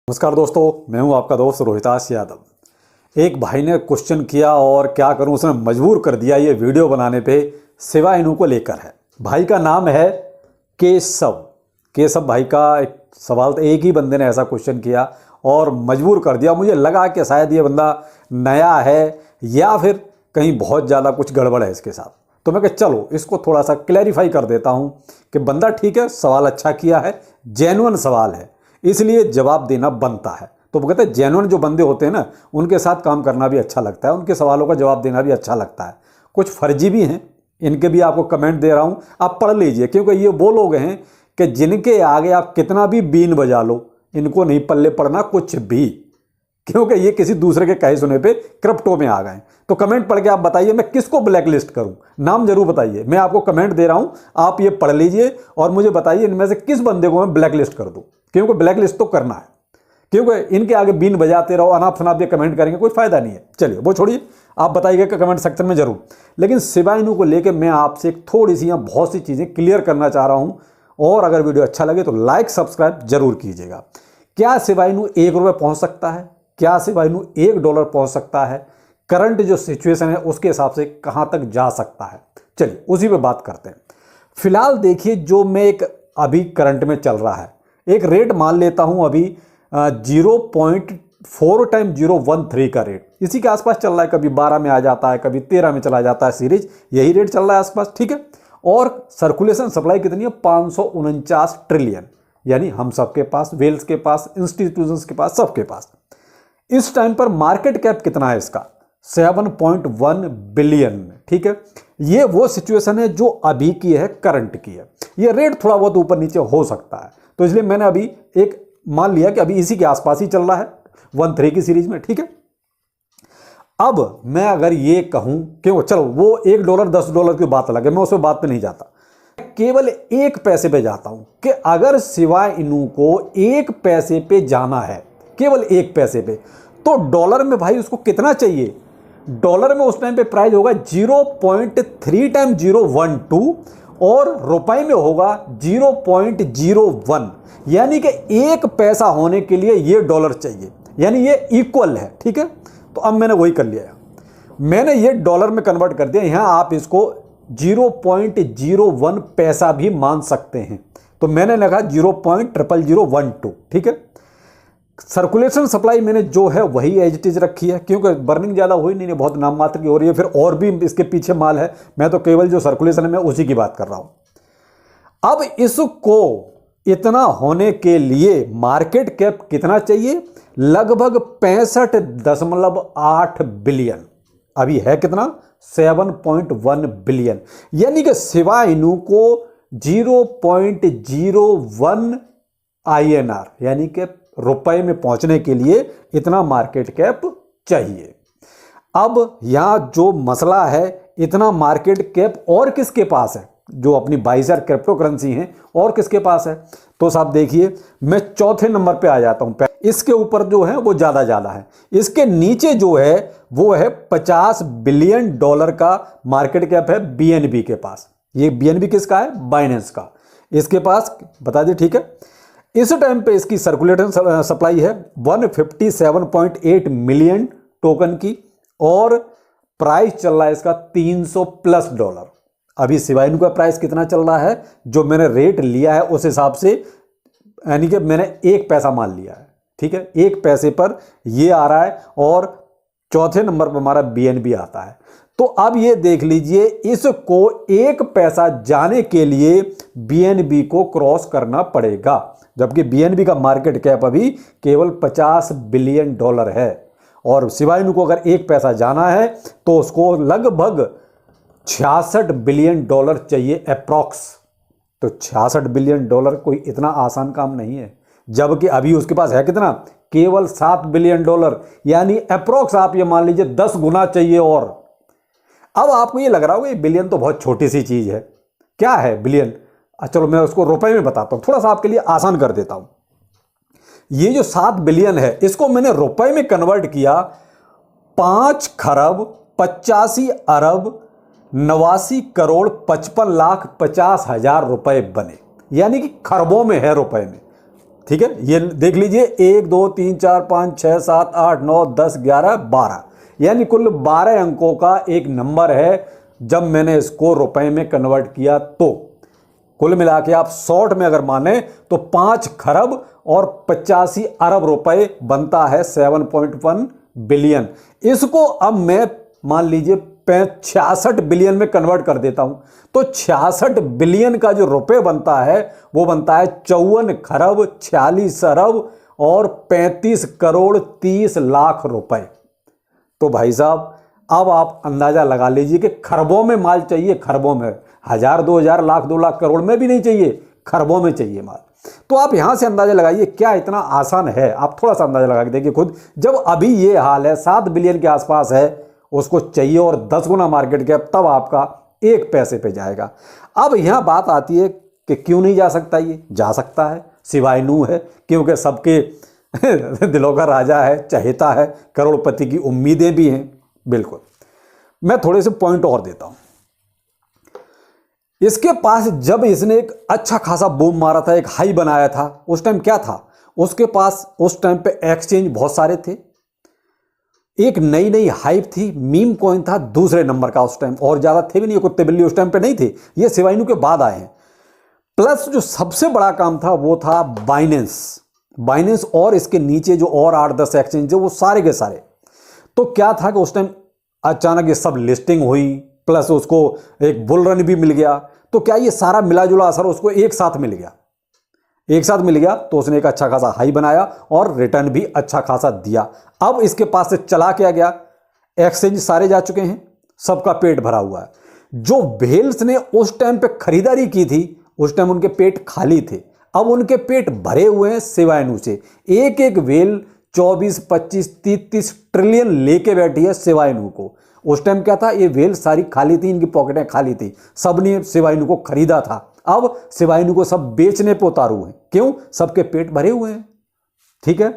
नमस्कार दोस्तों, मैं हूं आपका दोस्त रोहिताश यादव। एक भाई ने क्वेश्चन किया और क्या करूं, उसने मजबूर कर दिया ये वीडियो बनाने पे। शिबा इनू को लेकर है। भाई का नाम है केशव। केशव भाई का एक सवाल था, एक ही बंदे ने ऐसा क्वेश्चन किया और मजबूर कर दिया। मुझे लगा कि शायद ये बंदा नया है या फिर कहीं बहुत ज़्यादा कुछ गड़बड़ है इसके साथ। तो मैं कहा चलो इसको थोड़ा सा क्लैरिफाई कर देता हूँ कि बंदा ठीक है, सवाल अच्छा किया है, जेन्युइन सवाल है, इसलिए जवाब देना बनता है। तो वो कहते हैं जेन्युइन जो बंदे होते हैं ना, उनके साथ काम करना भी अच्छा लगता है, उनके सवालों का जवाब देना भी अच्छा लगता है। कुछ फर्जी भी हैं, इनके भी आपको कमेंट दे रहा हूँ, आप पढ़ लीजिए, क्योंकि ये वो लोग हैं कि जिनके आगे आप कितना भी बीन बजा लो, इनको नहीं पल्ले पड़ना कुछ भी, क्योंकि ये किसी दूसरे के कहे सुने पे क्रिप्टो में आ गए। तो कमेंट पढ़ के आप बताइए मैं किसको ब्लैक लिस्ट करूं, नाम जरूर बताइए। मैं आपको कमेंट दे रहा हूं, आप ये पढ़ लीजिए और मुझे बताइए इनमें से किस बंदे को मैं ब्लैक लिस्ट कर दूं, क्योंकि ब्लैक लिस्ट तो करना है, क्योंकि इनके आगे बीन बजाते रहो, अनाप शनाप ये कमेंट करेंगे, कोई फायदा नहीं है। चलिए वो छोड़िए, आप बताइएगा कमेंट सेक्शन में जरूर। लेकिन शिबा इनू को लेकर मैं आपसे थोड़ी सी यहाँ बहुत सी चीज़ें क्लियर करना चाह रहा हूँ, और अगर वीडियो अच्छा लगे तो लाइक सब्सक्राइब जरूर कीजिएगा। क्या शिबा इनू ₹1 पहुँच सकता है? क्या शिबा इनू $1 पहुँच सकता है? करंट जो सिचुएशन है उसके हिसाब से कहाँ तक जा सकता है? चलिए उसी पे बात करते हैं। फिलहाल देखिए, जो मैं एक अभी करंट में चल रहा है, एक रेट मान लेता हूं अभी 0.4 टाइम 013 का रेट इसी के आसपास चल रहा है। कभी 12 में आ जाता है, कभी 13 में चला जाता है, सीरीज यही रेट चल रहा है आसपास, ठीक है। और सर्कुलेशन सप्लाई कितनी है? 549 ट्रिलियन, यानी हम सबके पास, वेल्स के पास, इंस्टीट्यूशंस के पास, सबके पास। इस टाइम पर मार्केट कैप कितना है इसका? 7.1 बिलियन, ठीक है। ये वो सिचुएशन है जो अभी की है, करंट की है। ये रेट थोड़ा बहुत ऊपर नीचे हो सकता है, तो इसलिए मैंने अभी एक मान लिया कि अभी इसी के आसपास ही चल रहा है 13 की सीरीज में, ठीक है। अब मैं अगर ये कहूं, क्यों, चलो वो $1 $10 की बात अलग है, मैं उस बात पे नहीं जाता, केवल 1 पैसे पे जाता हूं कि अगर शिबा इनू को 1 पैसे पे जाना है, केवल 1 पैसे पे, तो डॉलर में भाई उसको कितना चाहिए? डॉलर में उस टाइम पे प्राइस होगा 0.3 टाइम 012 और रुपए में होगा 0.01, यानी कि 1 पैसा होने के लिए ये डॉलर चाहिए, यानी ये इक्वल है, ठीक है। तो अब मैंने वही कर लिया, मैंने ये डॉलर में कन्वर्ट कर दिया। यहां आप इसको 0.01 पैसा भी मान सकते हैं, तो मैंने लगा 0.00012, ठीक है। सर्कुलेशन सप्लाई मैंने जो है वही एज इट इज रखी है, क्योंकि बर्निंग ज़्यादा हुई नहीं, बहुत नाम मात्र की हो रही है, फिर और भी इसके पीछे माल है। मैं तो केवल जो सर्कुलेशन है मैं उसी की बात कर रहा हूं। अब इसको इतना होने के लिए मार्केट कैप कितना चाहिए? लगभग 65.8 बिलियन। अभी है कितना? 7.1 बिलियन, यानी कि शिबा इनू को 0.01 INR, यानी कि रुपए में पहुंचने के लिए इतना मार्केट कैप चाहिए। अब यहां जो मसला है, इतना मार्केट कैप और किसके पास है? जो अपनी 22,000 क्रिप्टो करेंसी हैं, और किसके पास है? तो साहब देखिए, मैं चौथे नंबर पे आ जाता हूं। इसके ऊपर जो है वो ज्यादा है, इसके नीचे जो है वो है $50 बिलियन का मार्केट कैप है BNB के पास। ये BNB किसका है? बाइनेंस का। इसके पास बता दिए, ठीक है। इस टाइम पे इसकी सर्कुलेशन सप्लाई है 157.8 मिलियन टोकन की, और प्राइस चल रहा है इसका $300+। अभी शिबा इनू का प्राइस कितना चल रहा है? जो मैंने रेट लिया है उस हिसाब से, यानी कि मैंने 1 पैसा मान लिया है, ठीक है। 1 पैसे पर ये आ रहा है, और चौथे नंबर पर हमारा BNB आता है। तो अब ये देख लीजिए, इसको 1 पैसा जाने के लिए BNB को क्रॉस करना पड़ेगा, जबकि BNB का मार्केट कैप अभी केवल $50 बिलियन है, और शिबा इनू को अगर 1 पैसा जाना है तो उसको लगभग $66 बिलियन चाहिए अप्रॉक्स। तो $66 बिलियन कोई इतना आसान काम नहीं है, जबकि अभी उसके पास है कितना? केवल $7 बिलियन, यानी अप्रॉक्स आप ये मान लीजिए 10 गुना चाहिए। और अब आपको ये लग रहा होगा ये बिलियन तो बहुत छोटी सी चीज है, क्या है बिलियन? चलो मैं उसको रुपए में बताता हूं, थोड़ा सा आपके लिए आसान कर देता हूं। ये जो 7 बिलियन है, इसको मैंने रुपए में कन्वर्ट किया, 5,85,89,55,50,000 रुपए बने, यानी कि खरबों में है रुपए में। ठीक है, ये देख लीजिए 1 2 3 4 5 6 7 8 9 10 11 12, यानी कुल 12 अंकों का एक नंबर है। जब मैंने इसको रुपए में कन्वर्ट किया तो कुल मिला के आप शॉर्ट में अगर माने तो 5 खरब और 85 अरब रुपए बनता है, 7.1 बिलियन। इसको अब मैं मान लीजिए 66 बिलियन में कन्वर्ट कर देता हूं, तो 66 बिलियन का जो रुपए बनता है वो बनता है 54 खरब 46 अरब और 35 करोड़ 30 लाख रुपए। तो भाई साहब अब आप अंदाजा लगा लीजिए कि खरबों में माल चाहिए, खरबों में, 1000 2000 लाख 2 लाख करोड़ में भी नहीं चाहिए, खरबों में चाहिए माल। तो आप यहां से अंदाजा लगाइए, क्या इतना आसान है? आप थोड़ा सा अंदाजा लगा के देखिए खुद। जब अभी ये हाल है, 7 बिलियन के आसपास है, उसको चाहिए और 10 गुना मार्केट कैप, तब आपका 1 पैसे पे जाएगा। अब यहां बात आती है कि क्यों नहीं जा सकता? ये जा सकता है, सिवाय नू है, क्योंकि सबके दिलों का राजा है, चहेता है, करोड़पति की उम्मीदें भी हैं। बिल्कुल, मैं थोड़े से पॉइंट और देता हूं। इसके पास जब इसने एक अच्छा खासा बूम मारा था, एक हाई बनाया था, उस टाइम क्या था उसके पास? उस टाइम पे एक्सचेंज बहुत सारे थे, एक नई नई हाइप थी, मीम कॉइन था दूसरे नंबर का उस टाइम, और ज्यादा थे भी नहीं, कुत्ते बिल्ली उस टाइम पे नहीं थे, ये शिवाइनू के बाद आए हैं। प्लस जो सबसे बड़ा काम था वो था बाइनेंस और इसके नीचे जो और 8-10 एक्सचेंज है वो सारे के सारे। तो क्या था कि उस टाइम अचानक ये सब लिस्टिंग हुई, प्लस उसको एक बुल रन भी मिल गया। तो क्या ये सारा मिला जुला असर उसको एक साथ मिल गया, तो उसने एक अच्छा खासा हाई बनाया और रिटर्न भी अच्छा खासा दिया। अब इसके पास से चला क्या गया? एक्सचेंज सारे जा चुके हैं, सबका पेट भरा हुआ है। जो व्हेल्स ने उस टाइम पे खरीदारी की थी, उस टाइम उनके पेट खाली थे, अब उनके पेट भरे हुए हैं शिवाइनू से। एक एक व्हेल 24 25 30 ट्रिलियन लेके बैठी है शिवाइनू को। उस टाइम क्या था? ये व्हेल सारी खाली थी, इनकी पॉकेटें खाली थी, सबने शिवाइनू को खरीदा था। अब शिवाइनू को सब बेचने पे उतारू हैं, क्यों? सबके पेट भरे हुए हैं। ठीक है,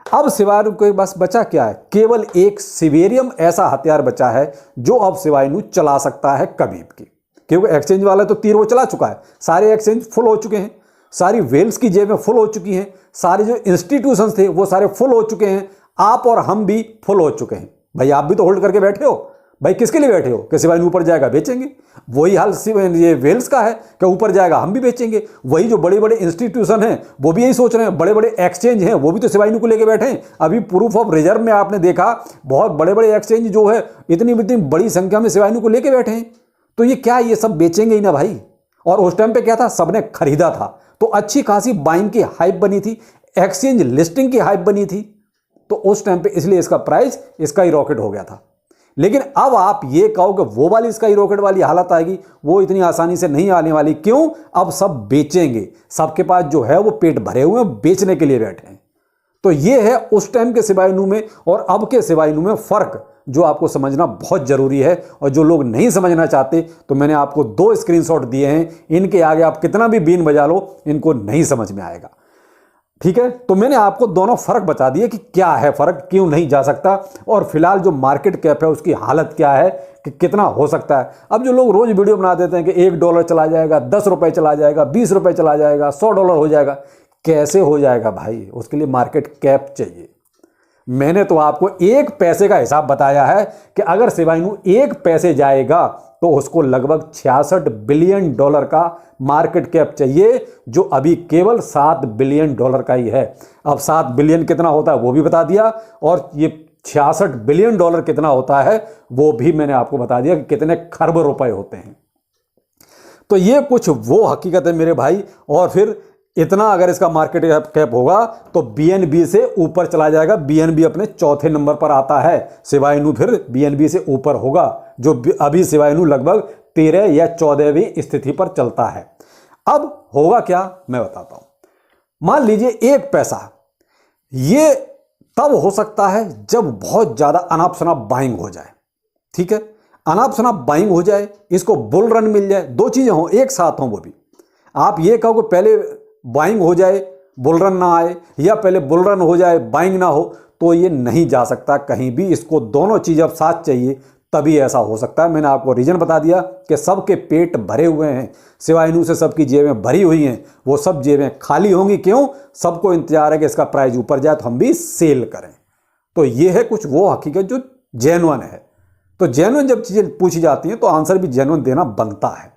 अब शिवाइनू के पास बचा क्या है? केवल एक सिवेरियम ऐसा हथियार बचा है जो अब शिवाइनू चला सकता है कभी भी, क्योंकि एक्सचेंज वाला तो तीर वो चला चुका है, सारे एक्सचेंज फुल हो चुके हैं, सारी वेल्स की जेबें फुल हो चुकी हैं, सारे जो इंस्टीट्यूशंस थे वो सारे फुल हो चुके हैं, आप और हम भी फुल हो चुके हैं। भाई आप भी तो होल्ड करके बैठे हो, भाई किसके लिए बैठे हो? कि शिवाइनू ऊपर जाएगा बेचेंगे। वही हाल ये वेल्स का है कि ऊपर जाएगा हम भी बेचेंगे। वही जो बड़े बड़े इंस्टीट्यूशन हैं वो भी यही सोच रहे हैं, बड़े बड़े एक्सचेंज हैं वो भी तो शिवाइनू को लेके बैठे हैं। अभी प्रूफ ऑफ रिजर्व में आपने देखा बहुत बड़े बड़े एक्सचेंज जो है इतनी बड़ी संख्या में शिवाइनू को लेके बैठे हैं। तो ये क्या, ये सब बेचेंगे ही ना भाई। और उस टाइम पे क्या था? सबने खरीदा था, तो अच्छी खासी बाइंग की हाइप बनी थी, एक्सचेंज लिस्टिंग की हाइप बनी थी, तो उस टाइम पे इसलिए इसका प्राइस इसका ही रॉकेट हो गया था। लेकिन अब आप ये कहो कि वो वाली स्काई रॉकेट वाली हालत आएगी, वो इतनी आसानी से नहीं आने वाली। क्यों? अब सब बेचेंगे, सबके पास जो है वो पेट भरे हुए हैं, बेचने के लिए बैठे हैं। तो ये है उस टाइम के शिवाइनू में और अब के शिवाइनू में फर्क, जो आपको समझना बहुत जरूरी है। और जो लोग नहीं समझना चाहते, तो मैंने आपको 2 स्क्रीनशॉट दिए हैं, इनके आगे आप कितना भी बीन बजा लो इनको नहीं समझ में आएगा। ठीक है, तो मैंने आपको दोनों फर्क बता दिए कि क्या है फर्क, क्यों नहीं जा सकता, और फिलहाल जो मार्केट कैप है उसकी हालत क्या है कि कितना हो सकता है। अब जो लोग रोज वीडियो बना देते हैं कि $1 चला जाएगा, 10 रुपए चला जाएगा, 20 रुपए चला जाएगा, $100 हो जाएगा, कैसे हो जाएगा भाई? उसके लिए मार्केट कैप चाहिए। मैंने तो आपको 1 पैसे का हिसाब बताया है कि अगर शिवाइनू 1 पैसे जाएगा तो उसको लगभग $66 बिलियन का मार्केट कैप चाहिए, जो अभी केवल $7 बिलियन का ही है। अब 7 बिलियन कितना होता है वो भी बता दिया, और ये $66 बिलियन कितना होता है वो भी मैंने आपको बता दिया कि कितने खरब रुपए होते हैं। तो ये कुछ वो हकीकत है मेरे भाई। और फिर इतना अगर इसका मार्केट कैप होगा तो बीएनबी से ऊपर चला जाएगा। बीएनबी अपने 4थे नंबर पर आता है, शिवाइनू फिर बीएनबी से ऊपर होगा, जो अभी शिवाइनू लगभग 13 या 14वीं स्थिति पर चलता है। अब होगा क्या मैं बताता हूं। मान लीजिए 1 पैसा, ये तब हो सकता है जब बहुत ज्यादा अनाप शनाप बाइंग हो जाए। ठीक है, अनाप शनाप बाइंग हो जाए, इसको बुल रन मिल जाए, 2 चीजें हो एक साथ हो। वो भी आप ये कहो कि पहले बाइंग हो जाए बुल रन ना आए, या पहले बुल रन हो जाए बाइंग ना हो, तो ये नहीं जा सकता कहीं भी। इसको दोनों चीज अब साथ चाहिए तभी ऐसा हो सकता है। मैंने आपको रीजन बता दिया कि सबके पेट भरे हुए हैं, सिवाय इन्हीं से सबकी जेबें भरी हुई हैं, वो सब जेबें खाली होंगी। क्यों? सबको इंतजार है कि इसका प्राइस ऊपर जाए तो हम भी सेल करें। तो ये है कुछ वो हकीकत जो जेन्युइन है। तो जेन्युइन जब चीज़ें पूछी जाती हैं तो आंसर भी जेन्युइन देना बनता है।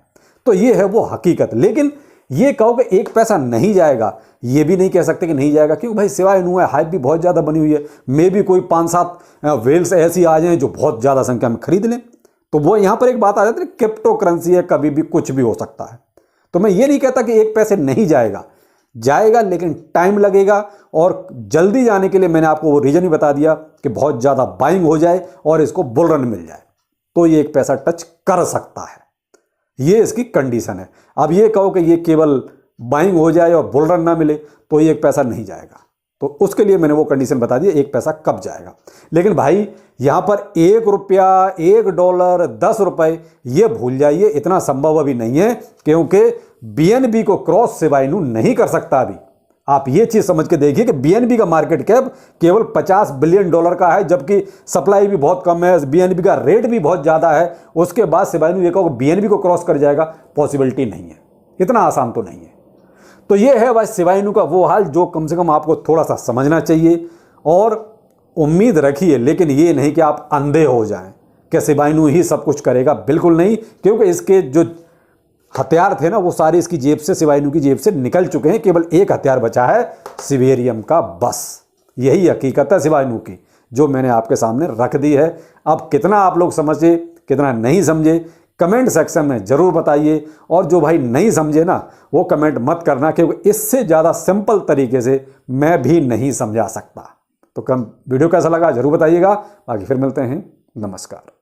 तो ये है वो हकीकत। लेकिन ये कहो कि 1 पैसा नहीं जाएगा, ये भी नहीं कह सकते कि नहीं जाएगा, क्योंकि भाई सिवाय नु है, हाइप भी बहुत ज़्यादा बनी हुई है। मे भी कोई 5-7 वेल्स ऐसी आ जाएं जो बहुत ज़्यादा संख्या में खरीद लें। तो वो यहाँ पर एक बात आ जाती है, क्रिप्टो करेंसी है, कभी भी कुछ भी हो सकता है। तो मैं ये नहीं कहता कि 1 पैसे नहीं जाएगा, जाएगा, लेकिन टाइम लगेगा। और जल्दी जाने के लिए मैंने आपको वो रीजन ही बता दिया कि बहुत ज़्यादा बाइंग हो जाए और इसको बुल रन मिल जाए तो ये 1 पैसा टच कर सकता है। ये इसकी कंडीशन है। अब ये कहो कि ये केवल बाइंग हो जाए और बुल रन ना मिले तो ये 1 पैसा नहीं जाएगा, तो उसके लिए मैंने वो कंडीशन बता दी 1 पैसा कब जाएगा। लेकिन भाई यहाँ पर 1 रुपया, $1, 10 रुपये, ये भूल जाइए, इतना संभव अभी नहीं है, क्योंकि BNB को क्रॉस सिवाय नु नहीं कर सकता अभी। आप ये चीज समझ के देखिए कि BNB का मार्केट कैप केवल $50 बिलियन का है, जबकि सप्लाई भी बहुत कम है, BNB का रेट भी बहुत ज्यादा है। उसके बाद सिवाय ये कहो BNB को क्रॉस कर जाएगा, पॉसिबिलिटी नहीं है, इतना आसान तो नहीं है। तो ये है भाई सिवाइनू का वो हाल जो कम से कम आपको थोड़ा सा समझना चाहिए। और उम्मीद रखिए, लेकिन ये नहीं कि आप अंधे हो जाएं कि सिवाइनू ही सब कुछ करेगा, बिल्कुल नहीं। क्योंकि इसके जो हथियार थे ना, वो सारे इसकी जेब से, सिवाइनू की जेब से निकल चुके हैं। केवल एक हथियार बचा है, सिवेरियम का, बस। यही हकीकत है सिवाइनू की, जो मैंने आपके सामने रख दी है। अब कितना आप लोग समझे, कितना नहीं समझे, कमेंट सेक्शन में जरूर बताइए। और जो भाई नहीं समझे ना, वो कमेंट मत करना, क्योंकि इससे ज़्यादा सिंपल तरीके से मैं भी नहीं समझा सकता। तो वीडियो कैसा लगा जरूर बताइएगा। बाकी फिर मिलते हैं, नमस्कार।